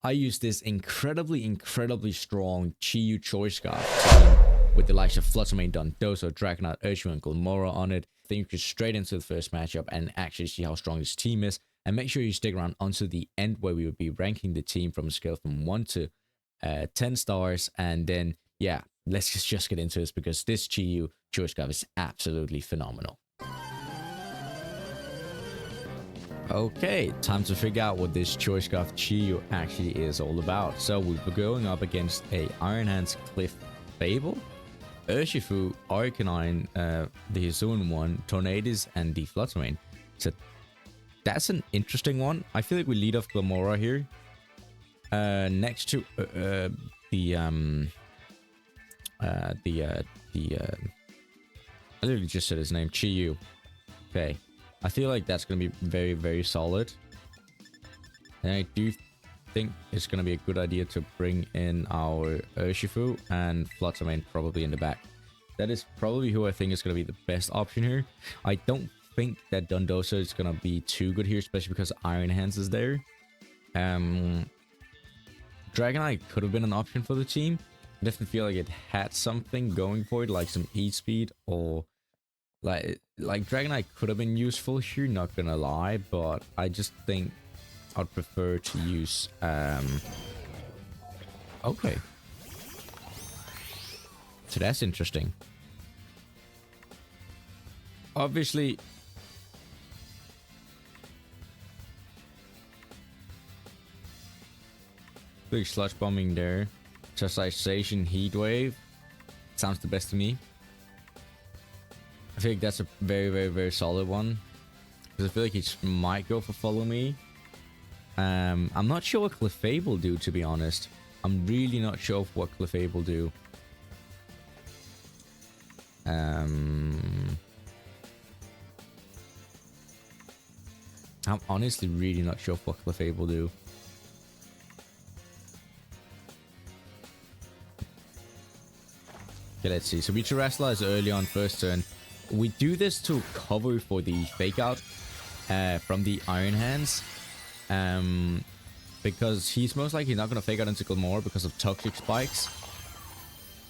I use this incredibly strong Chi-Yu Choice Scarf team with the likes of Fluttermane, Dondozo, Dragonite, Urshifu, and Glimmora on it. I think you can straight into the first matchup and actually see how strong this team is. And make sure you stick around until the end where we will be ranking the team from a scale from 1 to 10 stars. And then, yeah, let's just get into this because this Chi-Yu Choice Scarf is absolutely phenomenal. Okay, time to figure out what this Choice Scarf Chi-Yu actually is all about. So we'll be going up against a Iron Hands Clefable, Urshifu, Arcanine, the Hisuian one, Tornadus, and the Fluttermane. So that's an interesting one. I feel like we lead off Glimmora here. Next to I literally just said his name, Chi-Yu. Okay. I feel like that's going to be very solid. And I do think it's going to be a good idea to bring in our Urshifu and Fluttermane probably in the back. That is probably who I think is going to be the best option here. I don't think that Dondozo is going to be too good here, especially because Iron Hands is there. Dragonite could have been an option for the team. I definitely feel like it had something going for it, like some E-Speed or... Like Dragonite could have been useful here, not gonna lie, but I just think I'd prefer to use okay. So that's interesting. Obviously big sludge bombing there. Chastisation, Heat Wave. Sounds the best to me. I feel like that's a very solid one. Because I feel like he might go for Follow Me. I'm not sure what Clefable do, to be honest. I'm really not sure of what Clefable do. I'm honestly really not sure of what Clefable do. Okay, let's see. So we Terrestrialize early on first turn. We do this to cover for the fake out from the Iron Hands. Because he's most likely not going to fake out into Glimmora because of Toxic Spikes.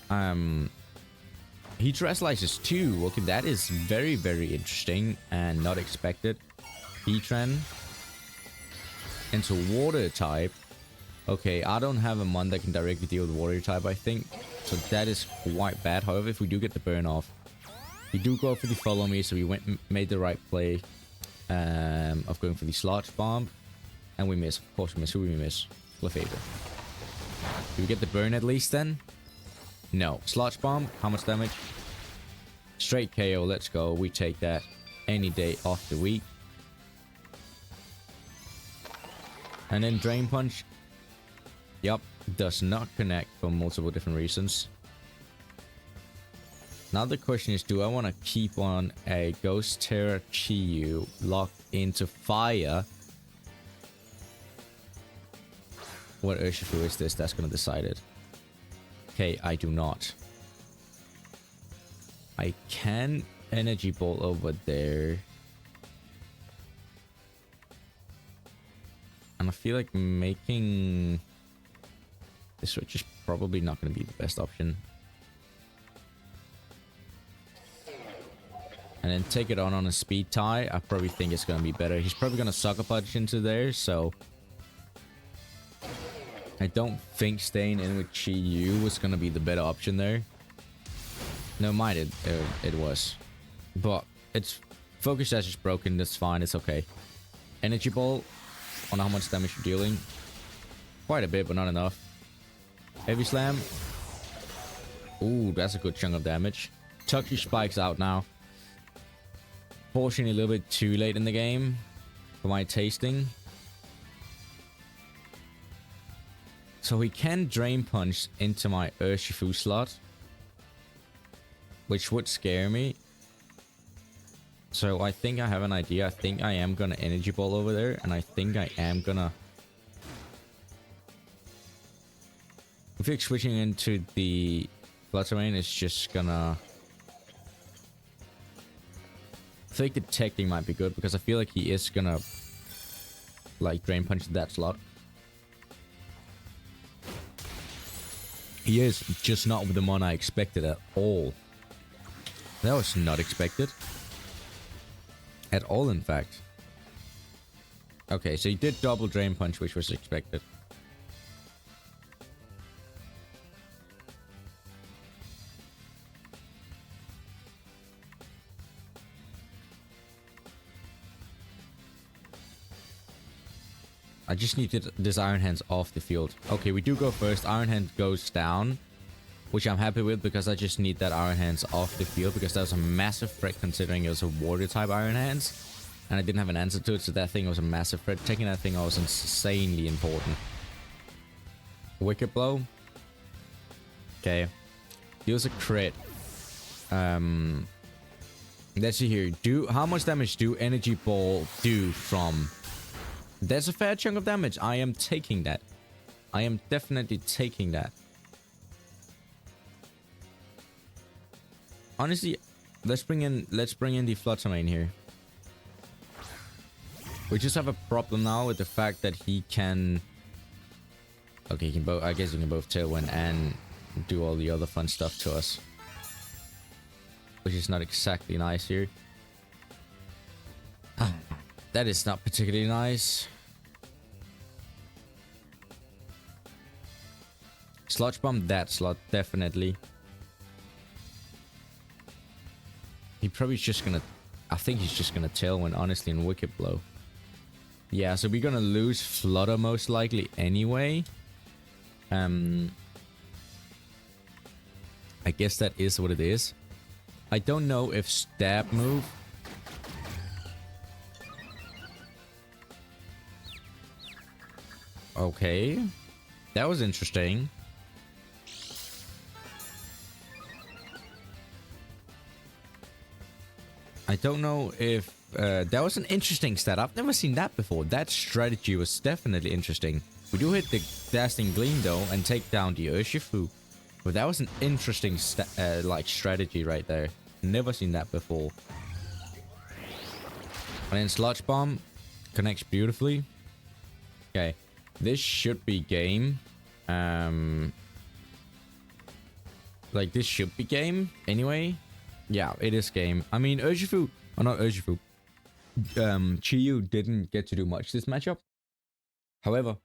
He Terrestrializes too. Okay, that is very interesting and not expected. Heatran into Water type. Okay, I don't have a Mon that can directly deal with Water type, I think. So that is quite bad. However, if we do get the burn off, we do go for the Follow Me, so we made the right play of going for the Sludge Bomb. And we miss. Of course we miss. Who we miss? Clefable. Do we get the burn at least then? No. Sludge Bomb. How much damage? Straight KO. Let's go. We take that any day of the week. And then Drain Punch. Yup. Does not connect for multiple different reasons. Now the question is, do I want to keep on a Ghost Terra Chi-Yu locked into fire? What Urshifu is this that's going to decide it? Okay, I do not. I can Energy Ball over there. And I feel like making this switch is probably not going to be the best option. And then take it on a speed tie. I probably think it's going to be better. He's probably going to Sucker Punch into there, so... I don't think staying in with Chi-Yu was going to be the better option there. No, mind it was. But it's... Focus Dash is broken, that's fine, it's okay. Energy Ball. I don't know how much damage you're dealing. Quite a bit, but not enough. Heavy Slam. Ooh, that's a good chunk of damage. Toxic Spike's out now. Fortunately, a little bit too late in the game for my tasting. So he can Drain Punch into my Urshifu slot, which would scare me. So I think I have an idea. I think I am gonna Energy Ball over there, and I think I am gonna... I feel like switching into the Fluttermane is just gonna... I feel like the Detecting might be good because I feel like he is gonna like Drain Punch that slot. He is, just not with the mon I expected at all. That was not expected. At all, in fact. Okay, so he did double Drain Punch, which was expected. I just need this Iron Hands off the field. Okay, we do go first. Iron Hand goes down, which I'm happy with because I just need that Iron Hands off the field because that was a massive threat considering it was a Water type Iron Hands. And I didn't have an answer to it, so that thing was a massive threat. Taking that thing out was insanely important. Wicked Blow. Okay. Deals a crit. Let's see here. How much damage do Energy Ball do from... There's a fair chunk of damage. I am taking that. I am definitely taking that. Honestly, let's bring in the Flutter Mane here. We just have a problem now with the fact that he can... Okay, he can both... I guess he can both Tailwind and do all the other fun stuff to us. Which is not exactly nice here. That is not particularly nice. Sludge Bomb that slot, definitely. He probably just gonna... I think he's just gonna Tailwind, honestly, and Wicked Blow. Yeah, so we're gonna lose Flutter most likely anyway. I guess that is what it is. I don't know if Stab move... Okay. That was interesting. I don't know if... that was an interesting stat. I've never seen that before. That strategy was definitely interesting. We do hit the Dazzling Gleam though and take down the Urshifu. But that was an interesting strategy right there. Never seen that before. And then Sludge Bomb connects beautifully. Okay. This should be game. Like this should be game anyway. Yeah, it is game. I mean, Urshifu, or not Urshifu. Chiyu didn't get to do much this matchup. However,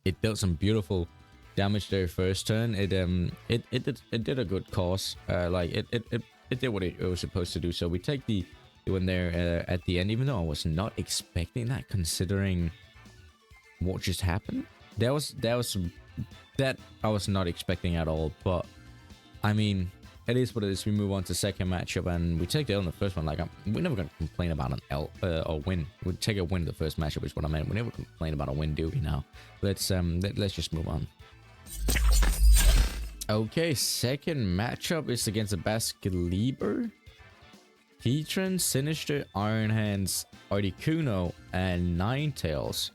it dealt some beautiful damage there first turn. It did a good cause. It did what it was supposed to do. So we take the win there at the end, even though I was not expecting that considering what just happened. That I was not expecting at all. But I mean, it is what it is. We move on to second matchup and we take the L in the first one. Like we're never gonna complain about an L or win. We take a win the first matchup is what I meant. We never complain about a win, do we? Now let's just move on. Okay, second matchup is against a Basiliber, Heatran, Sinister, Iron Hands, Articuno, and Ninetales.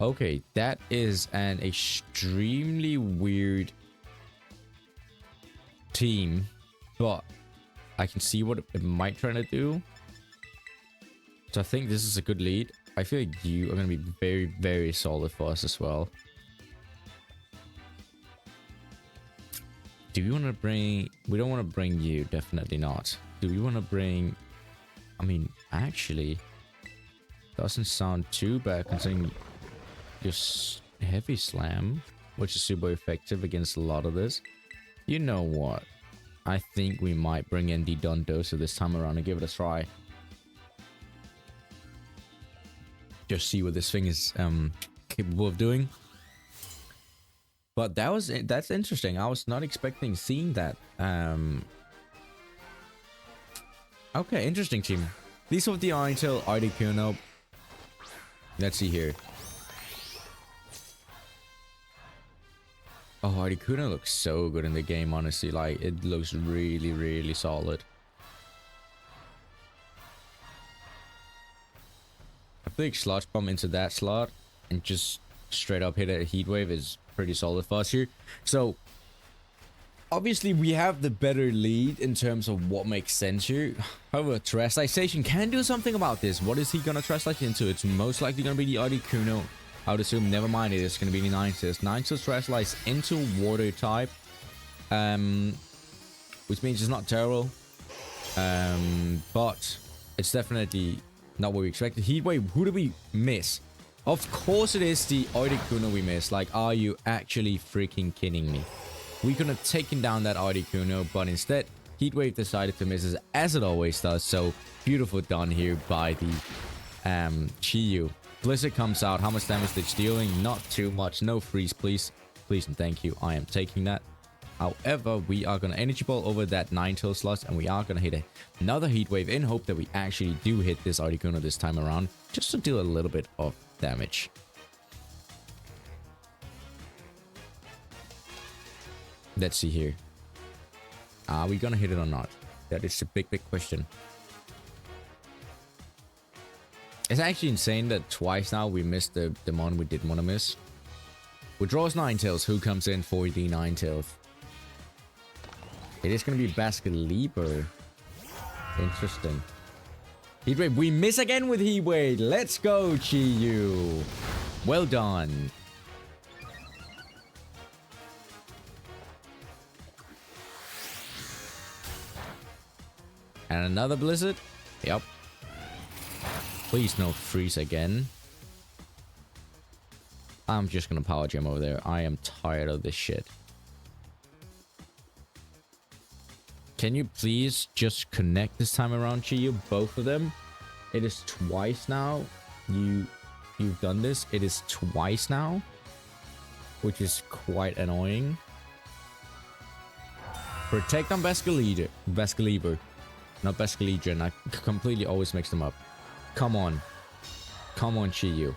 Okay, that is an extremely weird team, but I can see what it might try to do. So I think this is a good lead. I feel like you are going to be very, very solid for us as well. Do we want to bring... We don't want to bring you. Definitely not. Do we want to bring... I mean, actually... Doesn't sound too bad considering just Heavy Slam, which is super effective against a lot of this. You know what? I think we might bring in the Dondoso this time around and give it a try. Just see what this thing is capable of doing. But that's interesting. I was not expecting seeing that. Okay, interesting team. These are the Irontail, Articuno. Let's see here. Oh, Articuno looks so good in the game, honestly. Like, it looks really, really solid. I think Sludge Bomb into that slot and just straight up hit a Heat Wave is pretty solid for us here. So, obviously, we have the better lead in terms of what makes sense here. However, Terrestrialization can do something about this. What is he going to Terrestrialize into? It's most likely going to be the Articuno. I would assume, never mind, it is going to be the Ninetales. Ninetales Terrestrialize into Water type. Which means it's not terrible. But it's definitely not what we expected. Heatwave, who did we miss? Of course it is the Articuno we missed. Like, are you actually freaking kidding me? We could have taken down that Articuno, but instead, Heatwave decided to miss us, as it always does. So, beautiful done here by the Chi-Yu. Blizzard comes out. How much damage they're dealing? Not too much. No freeze, please. Please and thank you. I am taking that. However, we are going to Energy Ball over that Ninetales slot, and we are going to hit another Heat Wave in hope that we actually do hit this Articuno this time around, just to deal a little bit of damage. Let's see here. Are we going to hit it or not? That is a big, big question. It's actually insane that twice now we missed the mon we didn't want to miss. Withdraws Ninetales. Who comes in for the Ninetales? It is going to be Basculieber. Interesting. Heatwave. We miss again with Heatwave. Let's go, Chi-Yu. Well done. And another Blizzard. Yep. Please no freeze again. I'm just going to Power Gem over there. I am tired of this shit. Can you please just connect this time around, Chi-Yu? Both of them. It is twice now. You've done this. It is twice now, which is quite annoying. Protect on Basculieber. Not Basculegion. I completely always mix them up. Come on. Come on, Chi-Yu.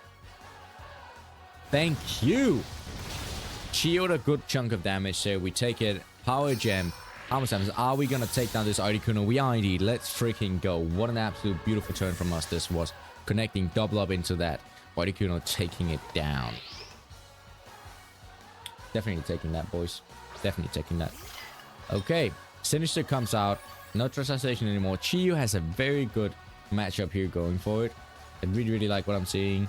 Thank you. Chi-Yu with a good chunk of damage there. We take it. Power Gem. How much damage are we gonna take down this Articuno? We are indeed. Let's freaking go. What an absolute beautiful turn from us this was. Connecting double up into that. Articuno taking it down. Definitely taking that, boys. Definitely taking that. Okay. Sinister comes out. No Trustization anymore. Chi-Yu has a very good matchup here going for it. I really, really like what I'm seeing.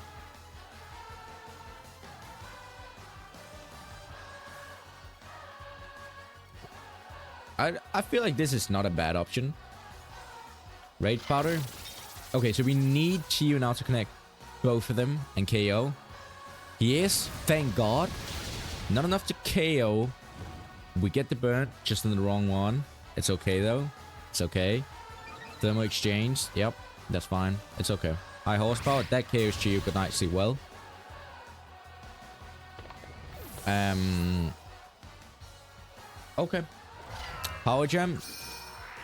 I feel like this is not a bad option. Rage Powder. Okay, so we need Chi-Yu now to connect both of them and KO. He is, thank God. Not enough to KO. We get the burn, just in the wrong one. It's okay though. It's okay. Thermal Exchange. Yep, that's fine. It's okay. High horsepower. That KOs Chi-Yu good nicely well. Okay. Power Gem.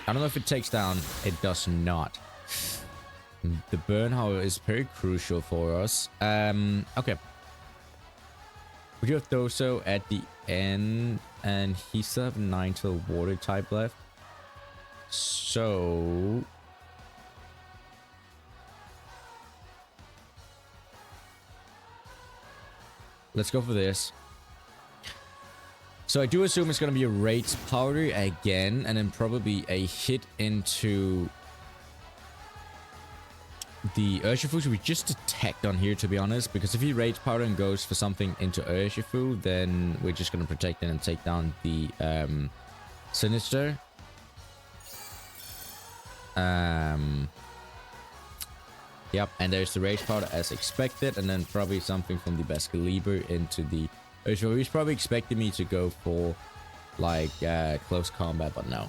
I don't know if it takes down. It does not. The burn, however, is very crucial for us. Okay. We do have Doso at the end, and he still have 9 water type left. So let's go for this. So I do assume it's going to be a Rage Powder again, and then probably a hit into the Urshifu. We just attacked on here, to be honest, because if he Rage Powder and goes for something into Urshifu, then we're just going to protect it and take down the Sinister. Yep, and there's the Rage Powder as expected, and then probably something from the Basculieber into the Urshifu. He's probably expecting me to go for like close combat, but no.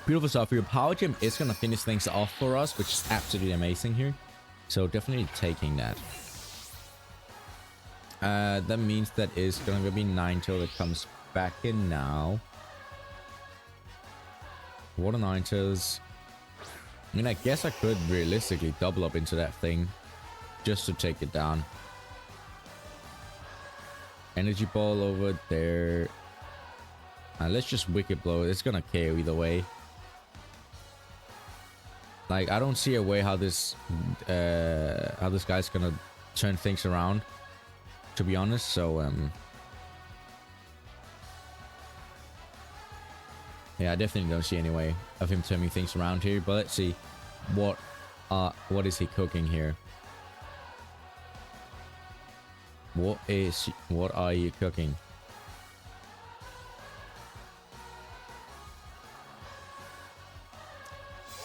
Beautiful stuff. Your Power Gem is going to finish things off for us, which is absolutely amazing here. So definitely taking that. That means that is going to be Ninetales that comes back in now. What a Ninetales. I mean, I guess I could realistically double up into that thing just to take it down. Energy Ball over there. Let's just Wicked Blow. It's gonna KO either way. Like, I don't see a way how this guy's gonna turn things around, to be honest. So yeah, I definitely don't see any way of him turning things around here. But let's see what is he cooking here. What are you cooking?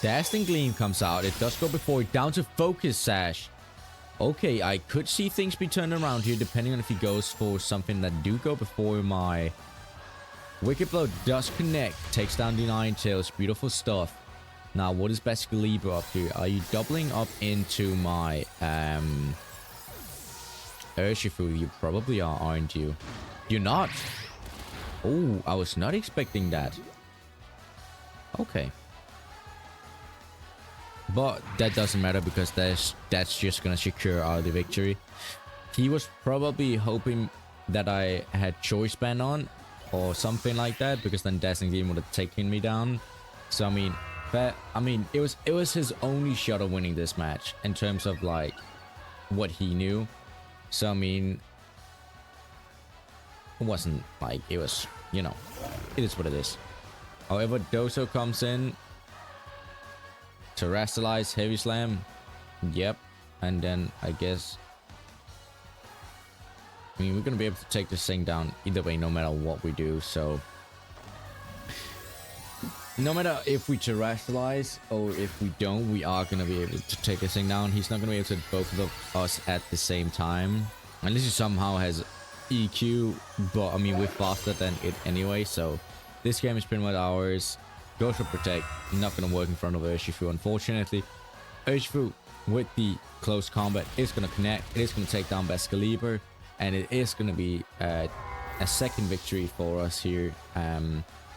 Dazzling Gleam comes out. It does go before it. Down to Focus Sash. Okay, I could see things be turned around here depending on if he goes for something that do go before my... Wicked Blow does connect. Takes down the Ninetales. Beautiful stuff. Now, what is Basculibra up here? Are you doubling up into my Urshifu? You probably are, aren't you? You're not. Oh, I was not expecting that. Okay. But that doesn't matter because that's just gonna secure the victory. He was probably hoping that I had Choice Band on or something like that, because then Dazzling Gleam would have taken me down. So I mean, it was his only shot of winning this match in terms of like what he knew. So I mean, it wasn't like it was, you know, it is what it is. However, Doso comes in. Terrestrialize, Heavy Slam. Yep. And then I guess, I mean, we're gonna be able to take this thing down either way, no matter what we do. So no matter if we terrestrialize or if we don't, we are gonna be able to take this thing down. He's not gonna be able to hit both of us at the same time, unless he somehow has EQ. But I mean, we're faster than it anyway, so this game is pretty much ours. Goes for Protect. Not gonna work in front of Urshifu, unfortunately. Urshifu with the close combat is gonna connect. It is gonna take down Basculibra, and it is gonna be a second victory for us here,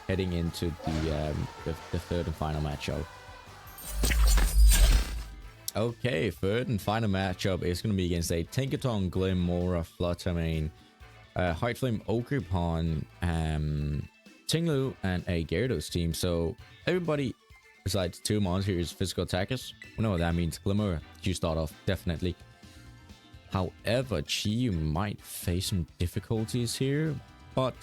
heading into the third and final matchup. Okay, third and final matchup is gonna be against a Tinkaton, Glimmora, Fluttermane, Heart Flame, Ogerpon, Tinglu, and a Gyarados team. So everybody besides two monsters physical attackers. We know what that means. Glimmora, you start off definitely. However, Chi might face some difficulties here, but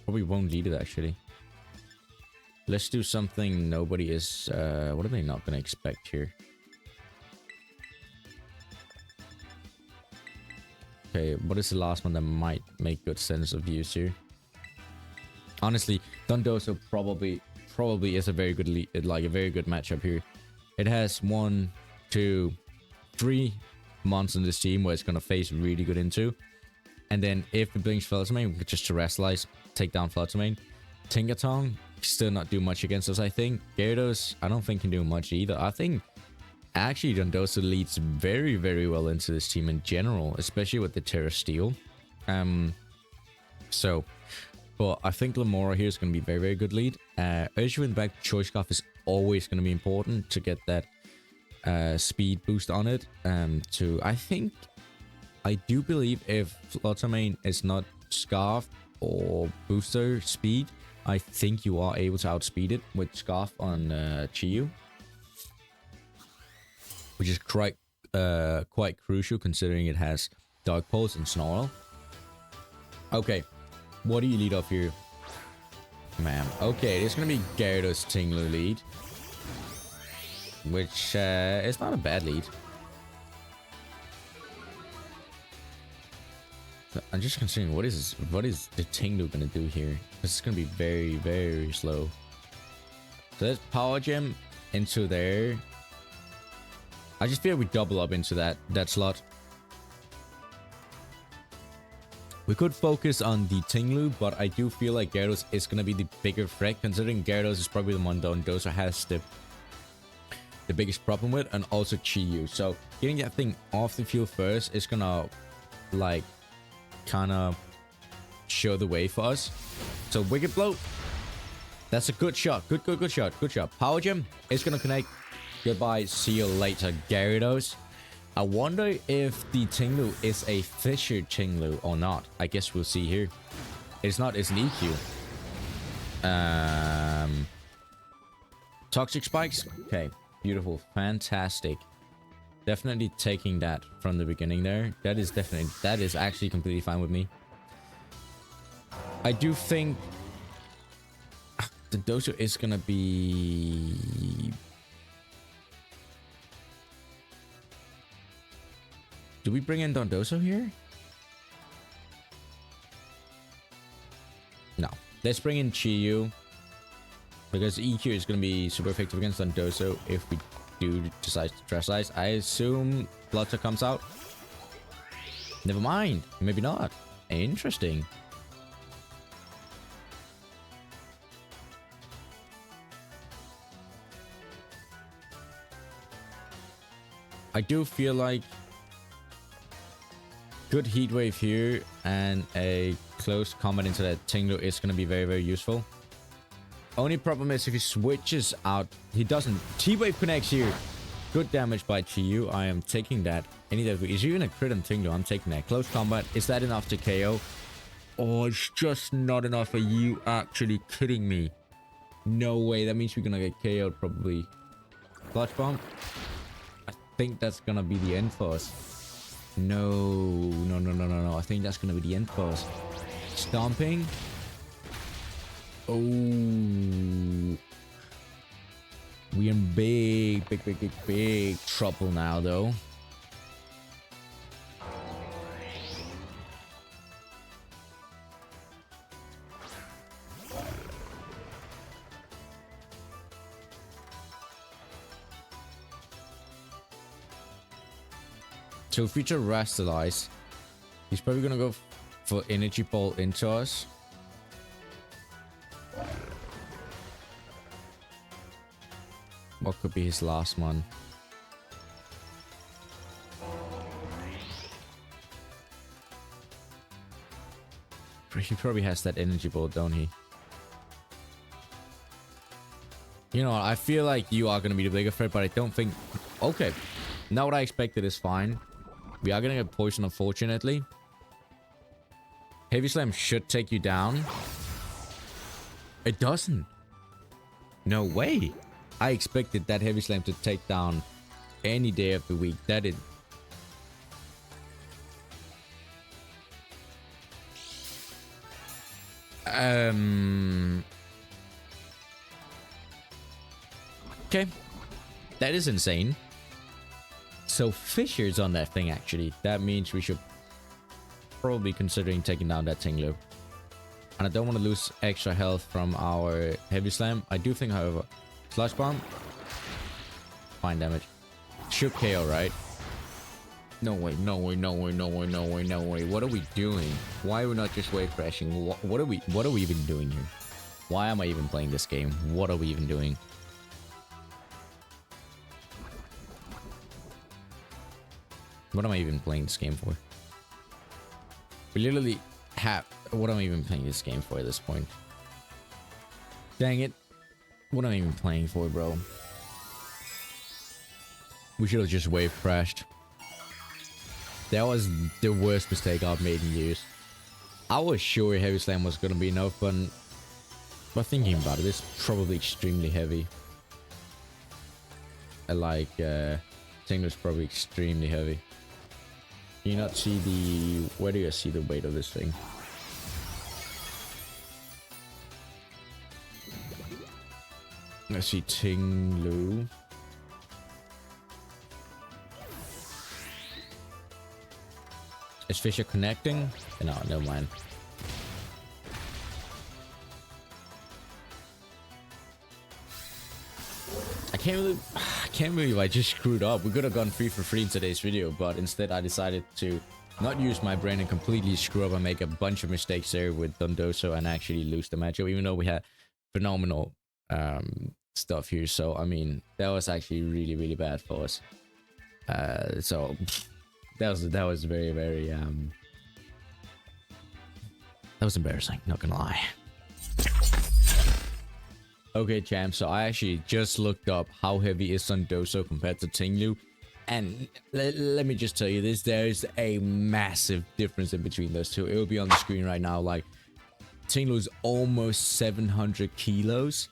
probably won't lead it actually. Let's do something nobody is. What are they not gonna expect here? Okay, what is the last one that might make good sense of use here? Honestly, Dondoso probably is a very good lead, like a very good matchup here. It has 1, 2, 3 monsters in this team where it's gonna face really good into. And then if it blinks Fluttermane, we could just terrestrialize, take down Fluttermane. Tinkaton still not do much against us, I think. Gyarados, I don't think can do much either. I think actually Dondoso leads very, very well into this team in general, especially with the Terra Steel. But I think Glimmora here is going to be very, very good lead. Urshifu in the back, Choice Scarf is always going to be important to get that speed boost on it. I do believe if Fluttermane is not Scarf or booster speed, I think you are able to outspeed it with Scarf on Chiyu, which is quite crucial considering it has Dark Pulse and Snarl. Okay, what do you lead off here, ma'am? Okay, it's gonna be Gyarados Tinglu lead, which is not a bad lead. So I'm just considering what is the Tinglu gonna do here? This is gonna be very, very slow. So let's Power Gem into there. I just feel we double up into that slot. We could focus on the Tinglu, but I do feel like Gyarados is going to be the bigger threat, considering Gyarados is probably the one Dondoso has the biggest problem with, and also Chiyu. So getting that thing off the field first is going to, like, kind of show the way for us. So Wicked Blow. That's a good shot. Good shot. Good shot. Power Gem is going to connect. Goodbye. See you later, Gyarados. I wonder if the Tinglu is a Fisher Tinglu or not. I guess we'll see here. It's not. It's an EQ. Toxic Spikes. Okay. Beautiful. Fantastic. Definitely taking that from the beginning there. That is actually completely fine with me. I do think the Dojo is gonna be Do we bring in Dondozo here? No. Let's bring in Chiyu. Because EQ is going to be super effective against Dondozo if we do decide to Dress Ice. I assume Flutter comes out. Never mind. Maybe not. Interesting. I do feel like good heat wave here and a close combat into that Tinglu is going to be very, very useful. Only problem is if he switches out, he doesn't. T-wave connects here. Good damage by Chiyu. I am taking that. Any that is even a crit on Tinglu. I'm taking that. Close combat. Is that enough to KO? Oh, it's just not enough. Are you actually kidding me? No way. That means we're going to get KO'd probably. Clutch bomb. I think that's going to be the end for us. No. I think that's going to be the end for us. Stomping. Oh. We're in big trouble now, though. So future Rastalize, he's probably gonna go for Energy Ball into us. What could be his last one? He probably has that Energy Ball, don't he? You know, I feel like you are gonna be the bigger threat, but I don't think... Okay, not what I expected is fine. We are gonna get poison, unfortunately. Heavy Slam should take you down. It doesn't. No way. I expected that Heavy Slam to take down any day of the week. That is... Okay. That is insane. So Fisher's on that thing, actually. That means we should probably considering taking down that Tinglu. And I don't want to lose extra health from our Heavy Slam. I do think, however, Slush Bomb. Fine damage. Should KO, right? No way. What are we doing? Why are we not just wave crashing? What are we even doing here? Why am I even playing this game? What are we even doing? What am I even playing this game for? We literally have... What am I even playing this game for at this point? Dang it. What am I even playing for, bro? We should have just wave crashed. That was the worst mistake I've made in years. I was sure Heavy Slam was going to be enough, but thinking about it, it's probably extremely heavy. Like, Tingler's probably extremely heavy. Can you not see the... Where do you see the weight of this thing? Let's see, Tinglu. Is Fisher connecting? No, never mind. I can't believe I just screwed up. We could have gone 3 for 3 in today's video, but instead I decided to not use my brain and completely screw up and make a bunch of mistakes there with Dondozo and actually lose the matchup, even though we had phenomenal stuff here. So I mean, that was actually really bad for us. So that was very that was embarrassing, not gonna lie. Okay, champ, so I actually just looked up how heavy is Dondozo compared to Tinglu, and let me just tell you this, there's a massive difference in between those two. It will be on the screen right now. Like, Tinglu is almost 700 kilos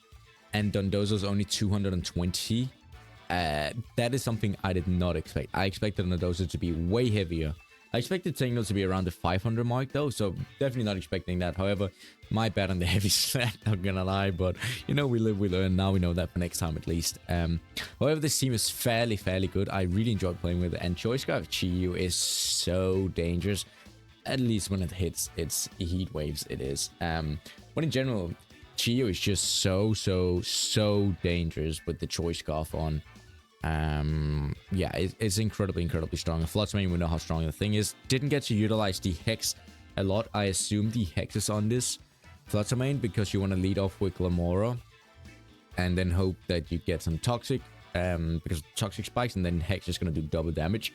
and Dondozo's only 220. That is something I did not expect. I expected Dondozo to be way heavier. I expected Tingle to be around the 500 mark though, so definitely not expecting that. However, my bad on the heavy set, not gonna lie, but you know, we live, we learn. Now we know that for next time at least. However, this team is fairly good. I really enjoyed playing with it, and Choice Scarf Chiyu is so dangerous. At least when it hits its heat waves, it is. But in general, Chiyu is just so dangerous with the Choice Scarf on. Yeah, it's incredibly strong. And Flotsmane, we know how strong the thing is. Didn't get to utilize the Hex a lot. I assume the Hex is on this Flotsmane because you want to lead off with Glamora and then hope that you get some Toxic, because Toxic spikes, and then Hex is going to do double damage.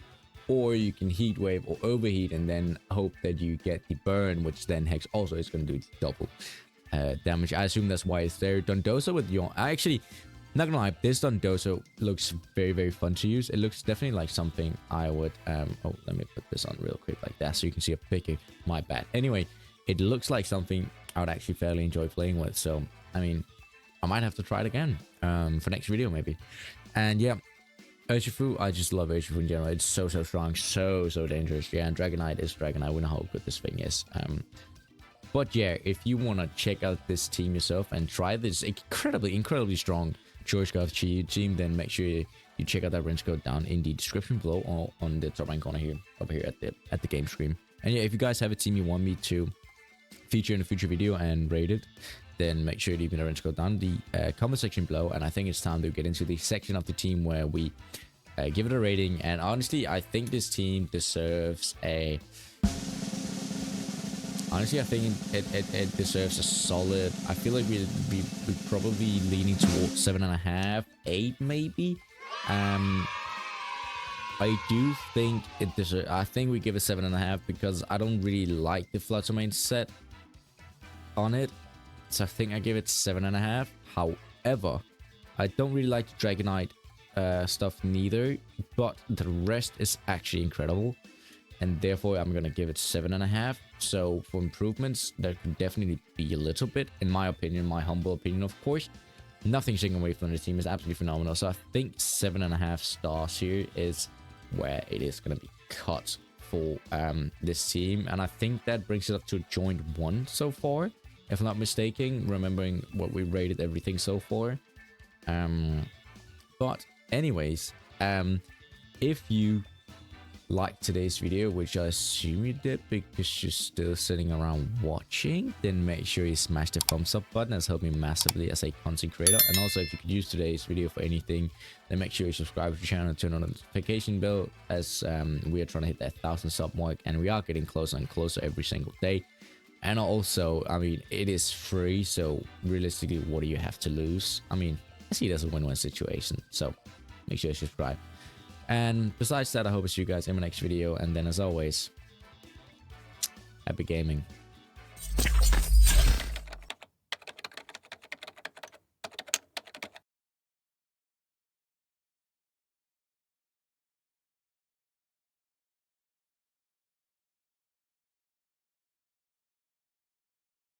Or you can Heat Wave or Overheat and then hope that you get the Burn, which then Hex also is going to do double damage. I assume that's why it's there. Dondoso with your... Actually, not gonna lie, this Dondoso looks very fun to use. It looks definitely like something I would... oh, let me put this on real quick like that so you can see a picture. My bad. Anyway, it looks like something I would actually fairly enjoy playing with. So, I mean, I might have to try it again for next video maybe. And yeah, Urshifu, I just love Urshifu in general. It's so strong, so dangerous. Yeah, and Dragonite is Dragonite. We know how good this thing is. But yeah, if you want to check out this team yourself and try this incredibly strong Choice Scarf Chiyu team, then make sure you check out that range code down in the description below or on the top right corner here, over here at the game screen. And yeah, if you guys have a team you want me to feature in a future video and rate it, then make sure you leave me the range code down in the comment section below. And I think it's time to get into the section of the team where we give it a rating. And honestly, I think this team deserves a... Honestly, I think it deserves a solid... I feel like we're probably leaning towards 7.5, 8 maybe. I do think it deserves... I think we give it 7.5 because I don't really like the Flotsmane set on it. So I think I give it 7.5. However, I don't really like the Dragonite stuff neither, but the rest is actually incredible. And therefore, I'm going to give it 7.5. So for improvements, there could definitely be a little bit, in my opinion, my humble opinion, of course. Nothing taken away from the team is absolutely phenomenal. So I think 7.5 stars here is where it is going to be cut for this team. And I think that brings it up to a joint 1 so far, if I'm not mistaken, remembering what we rated everything so far. But anyways, if you liked today's video, which I assume you did because you're still sitting around watching, then make sure you smash the thumbs up button. That's helped me massively as a content creator. And also, if you could use today's video for anything, then make sure you subscribe to the channel and turn on the notification bell, as we are trying to hit that 1,000 sub mark, and we are getting closer and closer every single day. And also, I mean, it is free, so realistically, what do you have to lose? I mean, I see it as a win-win situation, so make sure you subscribe. And besides that, I hope to see you guys in my next video. And then as always, happy gaming.